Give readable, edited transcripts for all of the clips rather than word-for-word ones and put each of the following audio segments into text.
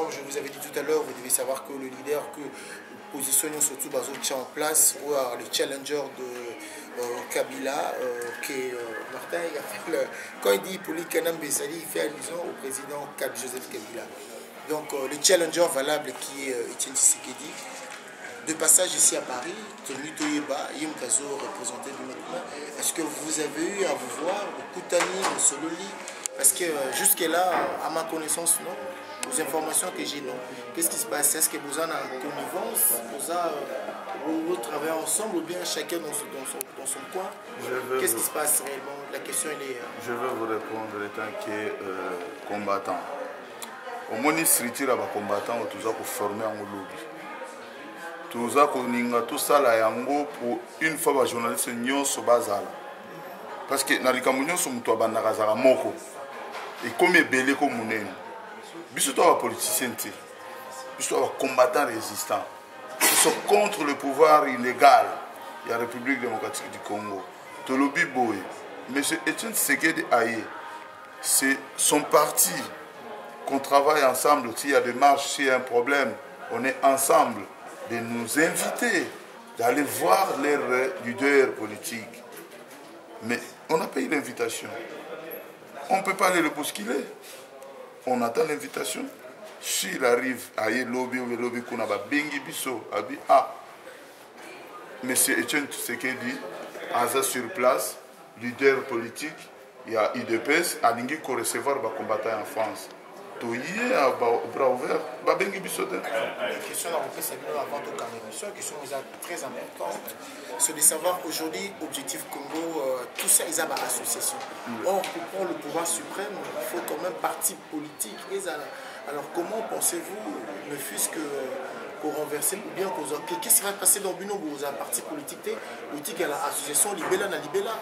comme je vous avais dit tout à l'heure, vous devez savoir que le leader que positionne surtout Bazotia en place, ou le challenger de Kabila, qui est Martin, quand il dit Hippolyte Kanam Bessali, il fait allusion au président Joseph Kabila. Donc le challenger valable qui est Etienne Tshisekedi, de passage ici à Paris, Tony Toyeba, Yim Kazo représenté du maintenant. Est-ce que vous avez eu à vous voir, le Koutani, le Sololi? Parce que jusque-là, à ma connaissance, non. Aux informations que j'ai, non. Qu'est-ce qui se passe? Est-ce que vous en avez en connivence? Vous travaillez ensemble ou bien chacun dans son coin? Qu'est-ce qui se passe réellement? La question, elle est... Je vais vous répondre étant que combattant. Au moins, structure à combattant, on doit former en lobby. Tout ça là yango pour une fois les journalistes nyonso bazala parce que na likambo nyonso mutu abandaka zala moko et comme ebele ko munene biso to ba politicien te biso ba combattant résistant qui sont contre le pouvoir illégal de la République démocratique du Congo. Tolobi Boy, monsieur Etienne Tshisekedi Aye, c'est son parti qu'on travaille ensemble. S'il y a des marches, s'il y a un problème, on est ensemble. De nous inviter, d'aller voir leurs leaders politiques. Mais on a payé l'invitation. On ne peut pas aller le bousculer. On attend l'invitation. S'il arrive à y lobby ou lobby qu'on a bengi biso, monsieur Etienne Tshisekedi, Aza sur place, leader politique, il y a IDPS, à l'ingé qu'on recevoir les combattants en France. Tout y est à bras ouverts. La question avant de l'émission, question très importante, c'est de savoir aujourd'hui, Objectif Congo, tout ça, ils ont une association. Or, pour prendre le pouvoir suprême, il faut quand même parti politique. Alors, comment pensez-vous, ne fût-ce que pour renverser, ou bien qu'est-ce qui va passer dans Bino, vous avez un parti politique, politique à l'association Libella na Libella?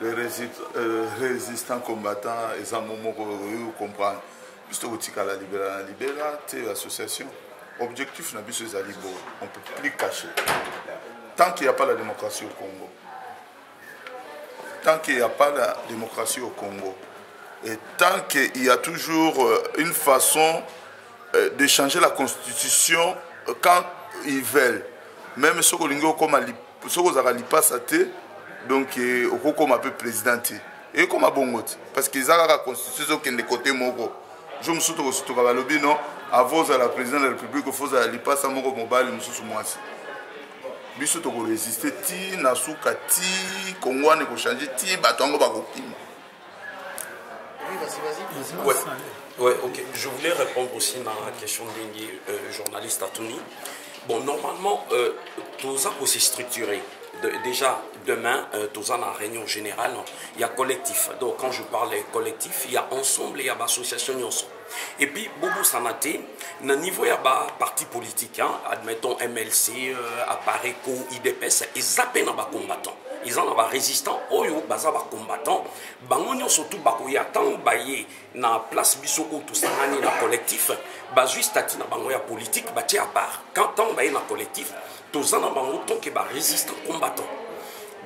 Les résistants combattants, ils ont comprendre. Juste au tika la libéra, c'est l'association. Objectif n'a plus à libo. On ne peut plus cacher. Tant qu'il n'y a pas la démocratie au Congo, tant qu'il n'y a pas la démocratie au Congo, et tant qu'il y a toujours une façon de changer la constitution quand ils veulent, même ceux qui ont comme donc au comme un peu président et comme un bon parce qu'ils ont la constitution qui est de côté moko je me suis trouvé à lobby non avant la présidente de la République il faut aller passer moko mobile mususu mwasi biso to résister ti na suka ti Congo ne ko changer ti batongo ba kokima. Oui, vas-y. Ouais, ok. Je voulais répondre aussi à la question d'un journaliste Atouni. Bon, normalement, tout ça aussi structuré. Déjà, demain, dans la réunion générale, il y a collectif. Donc, quand je parle collectif, il y a ensemble et il y a association ensemble. Et puis, Bobo Sanate, au niveau il y a parti politique, hein, admettons MLC, Apareco, IDPS, ils appellent dans les combattants. Ils ont des résistants, ils ont des combattants. Ils ont surtout des na place bisoko tout ça na collectif, juste na politique, à part. Quand on est dans collectif, tous en ont tant que résistants combattants.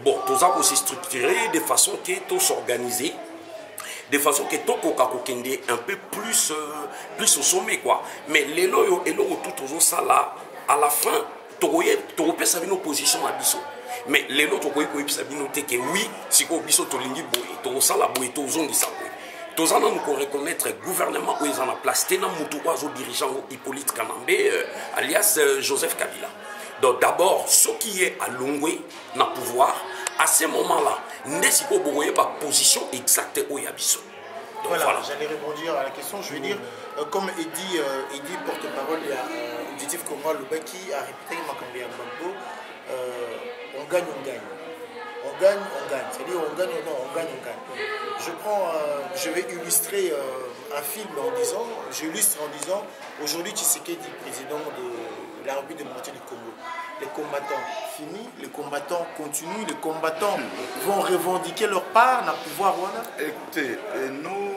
Bon, tous ça aussi structuré de façon que tout s'organiser, de façon que tout kokakokende un peu plus au sommet quoi. Mais les loyaux et tout ça là, à la fin, tu peux savoir nos positions à biso. Mais les autres peux savoir que oui, si ko biso to lingi boy, to ça la boy to zongi ça boy. Tous en nous reconnaître le gouvernement où ils en ont placé dans le dirigeant Hippolyte Kanambe, alias Joseph Kabila. Donc d'abord, ce qui est à Longwe, dans le pouvoir, à ce moment-là, n'est pas la position exacte où il y a besoin. Voilà. J'allais répondre à la question, je vais dire, comme Eddy porte-parole, il y a Objectif Congo Lubaki a répété Makambi Mbambo, on gagne. On gagne. C'est-à-dire on gagne, on gagne. Je vais illustrer un film j'illustre en disant, aujourd'hui Tshisekedi, président de la République démocratique du Congo. Les combattants finis, les combattants continuent, les combattants vont revendiquer leur part dans le pouvoir. Voilà. Écoutez,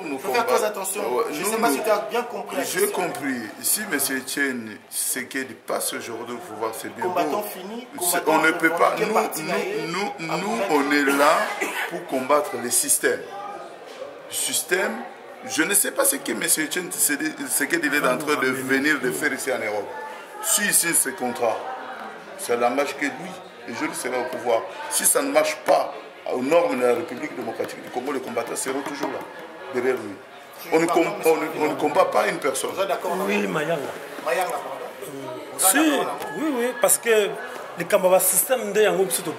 nous faut faire très attention. Je ne sais pas si tu as bien compris. J'ai compris. Si M. Etienne Tshisekedi passe ce genre de pouvoir, c'est bien combattant beau. Fini, On ne peut pas. Nous, on est là pour combattre le système. Le système Je ne sais pas ce que M. Etienne Tshisekedi est en train de venir de faire ici en Europe. Si ici ce contrat, ça n'engage que lui, et je lui serai au pouvoir. Si ça ne marche pas aux normes de la République démocratique du Congo, les combattants seront toujours là, derrière lui. On ne combat pas une personne. Vous êtes d'accord? Oui, Mayanga. Mayanga, pardon. Si, oui, parce que le Kambaba système de Yango c'est to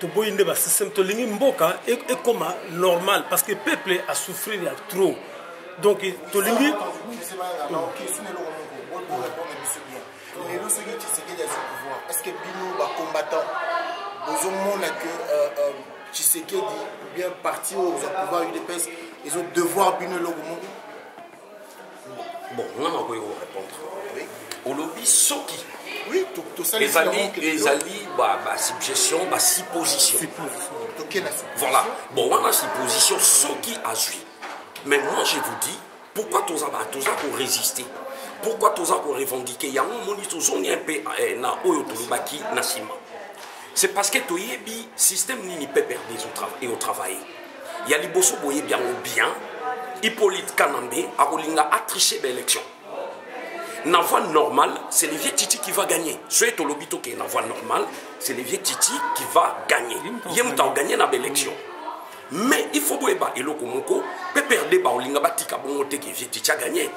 boy ndeba système to lingi mboka et comme normal parce que le peuple a souffert trop. Donc to lingi est-ce que Bino va combattant aux hommes que Tshisekedi ou bien parti au pouvoir UDPS ils ont devoir Bino Logomo? Bon, on a envoyé répondre. Au lobby Soki. Oui, tout ça. Les alliés, suggestion, supposition. Voilà. Bon, on a supposition, Soki a joué. Mais moi, je vous dis, pourquoi tous ont résisté? Pourquoi tous ont revendiqué? Il y a un moniteur, il y a un peu na Oyotolubaki, Nassima. C'est parce que tu as un système qui peut perdre au travail. Il y a les bosso bien ou bien. Hippolyte Kanambe a triché l'élection. Dans la voie normale, c'est les vieux Titi qui va gagner. Soit au lobby qui est dans la voie normale, c'est les vieux Titi qui va gagner. Il y a gagné dans l'élection. Mais il faut que les Lokomoko peut perdre les batika bongote qui vieux Titi a gagné.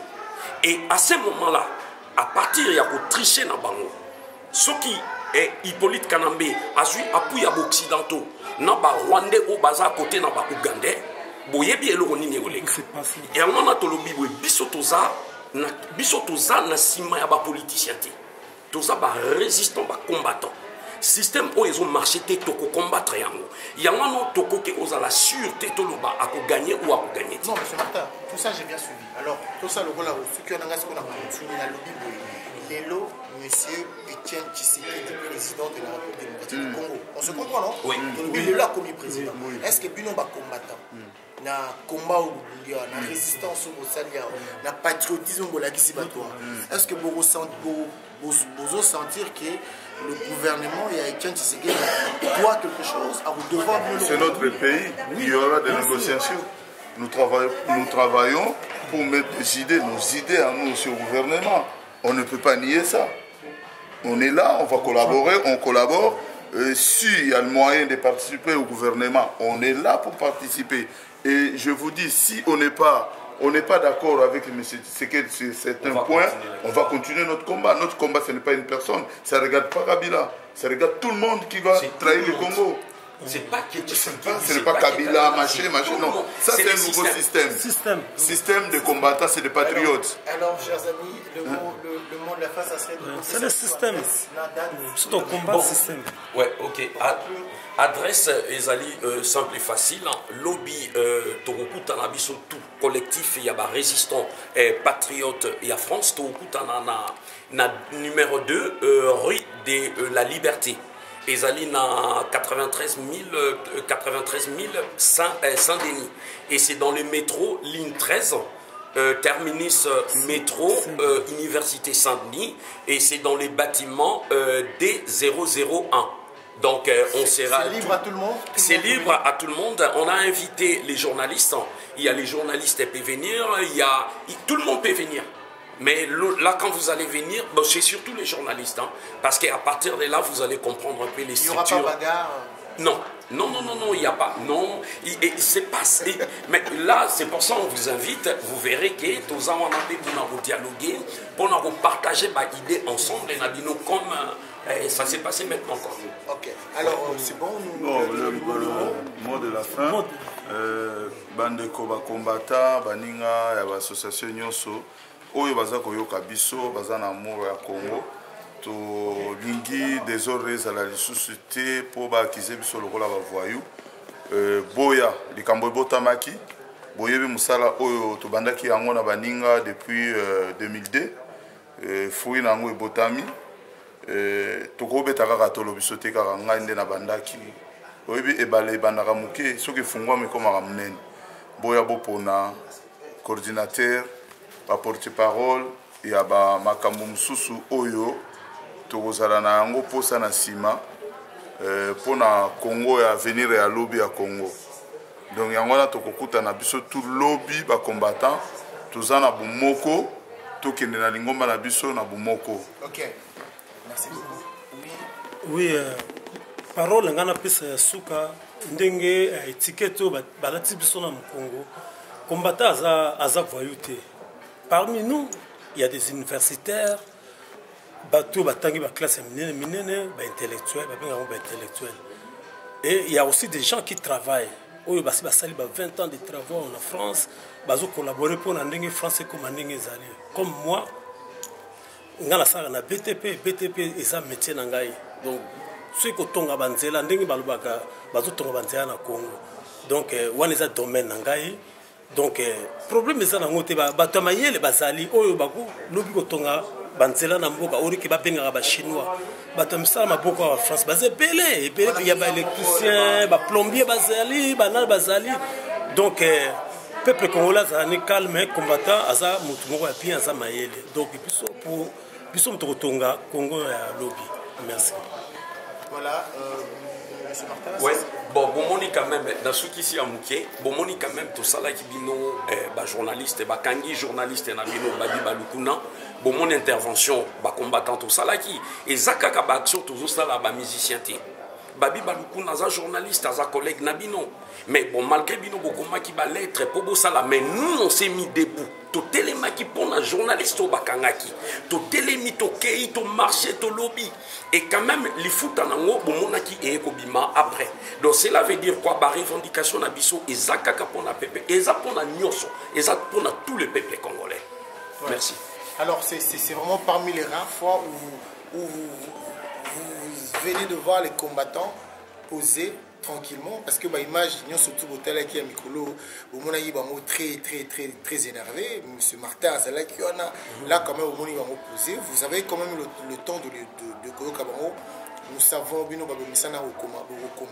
Et à ce moment-là, à partir de tricher dans bango, ce qui est Hippolyte Kanambe a joué appui à l'Occidentaux, dans le Rwandais au bazar côté dans le Ougandais. Et à un moment donné, bisotoza na sima ya ba politicien te. Toza ba résistant ba combattant. Système où ils ont marché te toko combattre yango. Yango no toko ke oza la sûreté to loba à gagner ou à gagner. Non, monsieur Martin, tout ça j'ai bien suivi. Alors, tout ça le voilà ce qu'on a fini la lobby Lelo, monsieur Etienne Tshisekedi, président de la République démocratique du Congo. On se comprend, non? Oui. Lelo a commis président. Est-ce que Bino va combattant? Na combat ou na résistance au Salia, na patriotisme au Lagisibatoa. Est-ce que vous sentir que le gouvernement et Etienne Tshisekedi doit quelque chose à vous devoir? C'est notre pays. Il y aura des négociations. Nous travaillons pour mettre nos idées à nous aussi au gouvernement. On ne peut pas nier ça. On est là, on va collaborer, on collabore. S'il y a le moyen de participer au gouvernement, on est là pour participer. Et je vous dis, si on n'est pas d'accord avec M. Tshisekedi sur certains points, on va continuer notre combat. Notre combat, ce n'est pas une personne. Ça ne regarde pas Kabila. Ça regarde tout le monde qui va trahir le Congo. C'est pas que ce n'est pas Kabila, machin, non. Ça, c'est un nouveau système. Système de combattants, c'est des patriotes. Alors, chers amis, le mot de la fin, ça serait... C'est le système. C'est ton combat système. Ouais, ok. Adresse Ezali simple et facile. Lobby Togokuta na biso tout collectif, il y a des résistants patriotes et à France. Togokuta na numéro 2, rue de la Liberté. Ezali na 93 000 Saint-Denis. Et c'est dans le métro, ligne 13, terminus métro, Université Saint-Denis. Et c'est dans les bâtiments D001. Donc on sera... C'est libre à tout le monde? C'est libre à tout le monde. On a invité les journalistes. Il y a les journalistes qui peuvent venir. Tout le monde peut venir. Mais là, quand vous allez venir, c'est surtout les journalistes. Parce qu'à partir de là, vous allez comprendre un peu les structures. Il n'y aura pas bagarre? Non, il n'y a pas. Non, c'est pas. Mais là, c'est pour ça qu'on vous invite. Vous verrez que tous en pour dialoguer, pour nous partager des idées ensemble, comme ça s'est passé maintenant. Ok, alors c'est bon. Le mot de la fin. Bande de combattants, baninga, l'association Nyonso. Oyo baza koyoka biso baza na amour ya Congo to lingi désordre ezala lisusu te po baakize biso lokola bavoyu boya likambo ebotamaki boyebi mosala oyo tobandaki yango na baninga depuis 2002 fruit na yango ebotami tokobeta kaka tolo biso te kaka ngai nde na bandaki oyebi ebale ebandaka moke soki efungwami ekomaka monene boya bopona coordinateur ba porte-parole ya ba makambo mususu oyo tokozala na yango posa na sima pona Congo ya avenir ya lobby ya Congo. donc yango na tokokutana biso tout lobby bacombattant toza na bomoko tokende na lingomba na biso na bomoko. Ok, merci beaucoup. Oui, parole ngana pesa ya suka ndenge étiquette balati biso na Congo. Combattant aza voyou te. Parmi nous, il y a des universitaires, bateau batangi ba classe minene, ba intellectuels, ba intellectuels. Et il y a aussi des gens qui travaillent. Oyo basi basali ba 20 ans de travaux en France, bazo collaborer pour ndenge français comme ndenge zali. Comme moi, ngana sala na BTP eza métier na ngai. Donc ceux qui tonga banzela ndenge balobaka bazo tonga banzela na Congo. Donc wana eza domaine na ngai. Donc problème eza na ngote bato mayele bazali oyo bako lobi ko tonga banzela na mboka ori ki ba benga ba chinois. Bato misala maboko wa France bazé belé il y a ba électricien, ba plombier bazali, banal bazali. Donc peuple congolais azali calme combattant aza mutu moko ya bien aza mayele. Donc biso mutu tonga Congo ya lobby. Merci. Voilà, monsieur Martin. Ouais, bon, moni quand même, dans ce qui s'y a mouqué, moni quand même, tout ça là qui bino, journaliste, kangi journaliste, na bino, Babi Balukuna, mon intervention, combattant, tout ça là qui, et Zakaka Baction, tout ça là, musicien, Babi Balukuna, un journaliste, un collègue Nabino. Mais bon, malgré Bino Bokoma qui va l'être, pour ça là, mais nous on s'est mis debout. To téléma qui pour un journaliste au Bakangaki. To télémi to kei, to marché, to lobby. Et quand même, les foot en ango, bon, mon aki et ekobima après. Donc cela veut dire quoi? Bah, revendication na biso, et zakaka pour la pepe, et za pour la nyoso, et za pour tous les peuples congolais. Ouais. Merci. Alors, c'est vraiment parmi les rares fois où vous venez de voir les combattants poser tranquillement, parce que l'image, surtout au tel qui est Mikolo, au moment où très énervé, monsieur Martin, c'est là qu'il y en a, là quand même au moment où posé, vous avez quand même le temps de Koyo Kabamo. Nous savons bien que misana okoma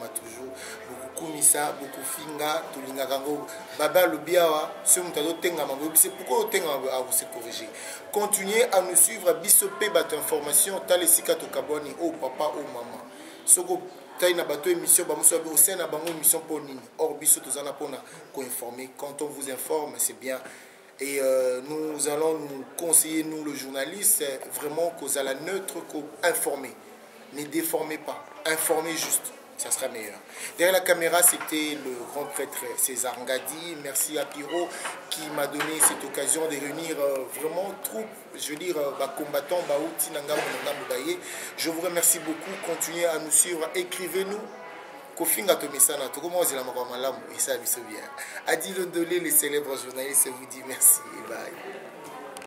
toujours beaucoup misa beaucoup finga tulinga kango baba lubiawa ce mutado tenga mango c'est pourquoi tenga à vous se corriger. Continuez à nous suivre bisope bat information talesika to kaboni au papa au maman soko taina bato émission ba muso au sein na bango émission pour nini or biso tozana pona ko informer. Quand on vous informe c'est bien. Et nous allons nous conseiller, nous le journaliste, vraiment qu'aux à la neutre, qu'aux informer. Ne déformez pas, informez juste, ça sera meilleur. Derrière la caméra, c'était le grand prêtre César Ngadi. Merci à Piro qui m'a donné cette occasion de réunir vraiment troupes, je veux dire, combattants, je vous remercie beaucoup, continuez à nous suivre, écrivez-nous. Kofinga Tomisana, tout comment c'est la mort et ça, bien. Adi Londolé, les célèbres journalistes, vous dit merci et bye.